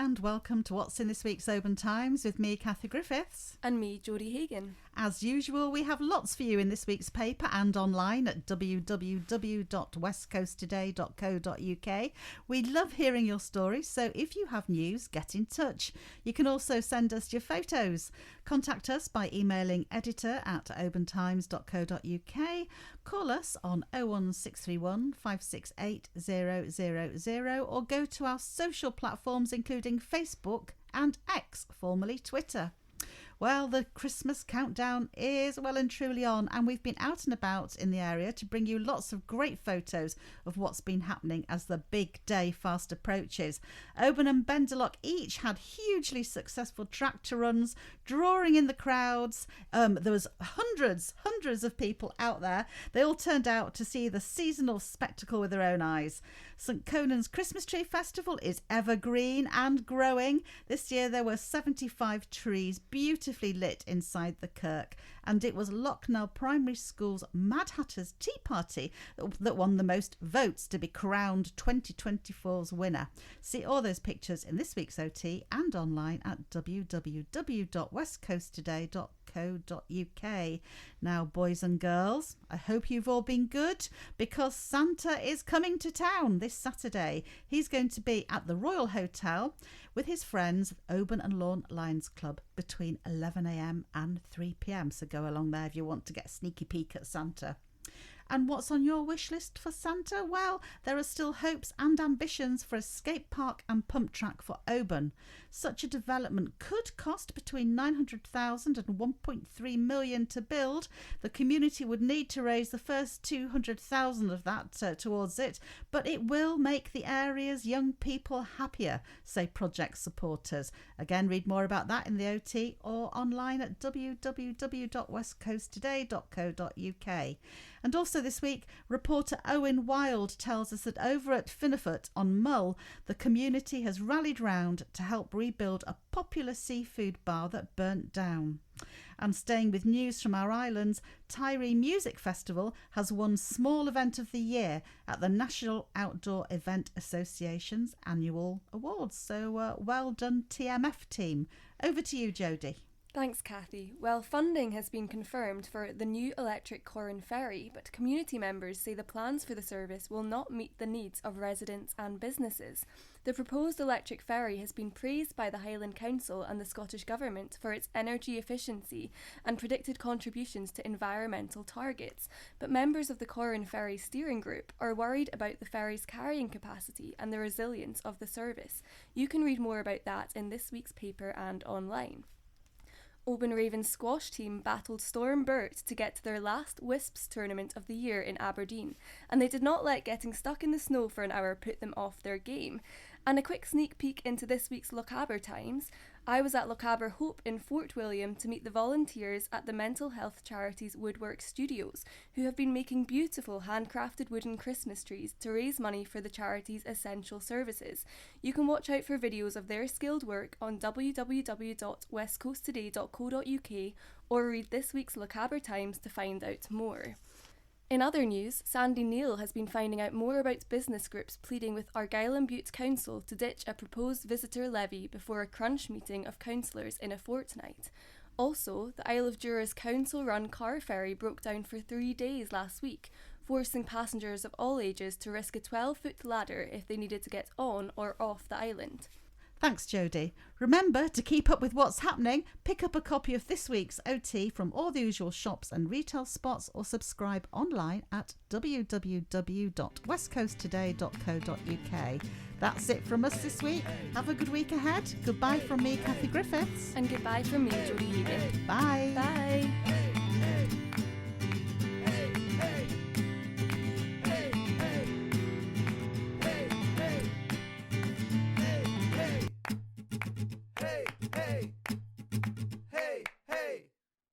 and welcome to What's in this week's Oban Times with me, Kathy Griffiths. And me, Jodie Hagan. As usual, we have lots for you in this week's paper and online at www.westcoasttoday.co.uk. We love hearing your stories, so if you have news, get in touch. You can also send us your photos. Contact us by emailing editor@obantimes.co.uk. Call us on 01631 568 000 or go to our social platforms including Facebook and X, formerly Twitter. Well, the Christmas countdown is well and truly on, and we've been out and about in the area to bring you lots of great photos of what's been happening as the big day fast approaches. Oban and Benderloch each had hugely successful tractor runs, drawing in the crowds. There was hundreds of people out there. They all turned out to see the seasonal spectacle with their own eyes. St Conan's Christmas Tree Festival is evergreen and growing. This year there were 75 trees beautifully lit inside the kirk, and it was Locknell Primary School's Mad Hatter's Tea Party that won the most votes to be crowned 2024's winner. See all those pictures in this week's OT and online at www.westcoasttoday.co.uk. Now, boys and girls, I hope you've all been good, because Santa is coming to town this Saturday. He's going to be at the Royal Hotel with his friends Oban and Lawn Lions Club between 11 a.m. and 3 p.m. So go along there if you want to get a sneaky peek at Santa. And what's on your wish list for Santa? Well, there are still hopes and ambitions for a skate park and pump track for Oban. Such a development could cost between $900,000 and $1.3 million to build. The community would need to raise the first $200,000 of that towards it, but it will make the area's young people happier, say project supporters. Again, read more about that in the OT or online at www.westcoasttoday.co.uk. And also this week, reporter Owen Wild tells us that over at Finnefort on Mull, the community has rallied round to help rebuild a popular seafood bar that burnt down. And staying with news from our islands, Tyree Music Festival has won Small Event of the Year at the National Outdoor Event Association's annual awards. So well done, TMF team. Over to you, Jodie. Thanks, Kathy. Well, funding has been confirmed for the new electric Coran ferry, but community members say the plans for the service will not meet the needs of residents and businesses. The proposed electric ferry has been praised by the Highland Council and the Scottish Government for its energy efficiency and predicted contributions to environmental targets, but members of the Coran ferry steering group are worried about the ferry's carrying capacity and the resilience of the service. You can read more about that in this week's paper and online. Oban Ravens squash team battled Storm Burt to get to their last Wisps tournament of the year in Aberdeen, and they did not let getting stuck in the snow for an hour put them off their game. And a quick sneak peek into this week's Lochaber Times. I was at Lochaber Hope in Fort William to meet the volunteers at the mental health charity's Woodwork Studios, who have been making beautiful handcrafted wooden Christmas trees to raise money for the charity's essential services. You can watch out for videos of their skilled work on www.westcoasttoday.co.uk or read this week's Lochaber Times to find out more. In other news, Sandy Neal has been finding out more about business groups pleading with Argyll and Bute Council to ditch a proposed visitor levy before a crunch meeting of councillors in a fortnight. Also, the Isle of Jura's council-run car ferry broke down for 3 days last week, forcing passengers of all ages to risk a 12-foot ladder if they needed to get on or off the island. Thanks, Jodie. Remember to keep up with what's happening. Pick up a copy of this week's OT from all the usual shops and retail spots or subscribe online at www.westcoasttoday.co.uk. That's it from us this week. Have a good week ahead. Goodbye from me, Kathy Griffiths. And goodbye from me, Jodie Hagan. Bye. Bye.